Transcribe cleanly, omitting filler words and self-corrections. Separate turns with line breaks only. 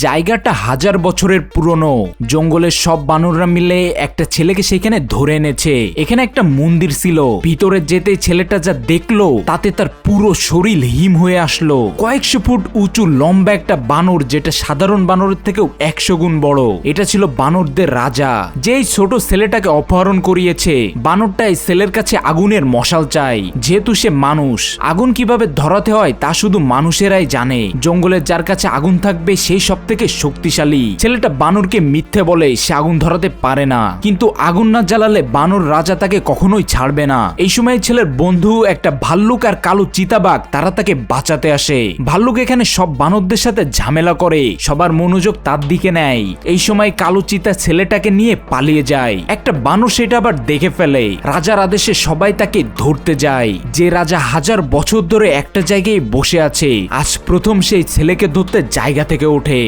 জায়গাটা 1000 বছরের পুরনো। জঙ্গলের সব বানররা মিলে একটা ছেলেকে সেখানে ধরে এনেছে। এখানে একটা মন্দির ছিল। ভিতরে যেতে ছেলেটা যা দেখলো তাতে তার পুরো শরীর হিম হয়ে আসলো। কয়েকশো ফুট উঁচু লম্বা একটা বানর, যেটা সাধারণ বানরের থেকেও 100 গুণ বড়। এটা ছিল বানরদের রাজা, যেই ছোট ছেলেটাকে অপহরণ করিয়েছে। বানরটা এই ছেলের কাছে আগুনের মশাল চাই, যেহেতু সে মানুষ। আগুন কিভাবে ধরাতে হয় তা শুধু মানুষেরাই জানে। জঙ্গলের যার কাছে আগুন থাকবে সেই সব থেকে শক্তিশালী। ছেলেটা বানরকে মিথ্যে বলে সে আগুন ধরাতে পারে না, কিন্তু আগুন না জ্বালালে বানর রাজা তাকে কখনোই ছাড়বে না। এই সময় ছেলের বন্ধু একটা ভাল্লুক আর কালো চিতাবাঘ তারা তাকে বাঁচাতে আসে। ভাল্লুক এখানে সব বানরদের সাথে ঝামেলা করে, সবার মনোযোগ তার দিকে নেয়। এই সময় কালো চিতা ছেলেটাকে নিয়ে পালিয়ে যায়। একটা বানর সেটা আবার দেখে ফেলে। রাজার আদেশে সবাই তাকে ধরতে যায়। যে রাজা 1000 বছর ধরে একটা জায়গায় বসে আছে, আজ প্রথম সেই ছেলেকে ধরতে জায়গা থেকে ওঠে।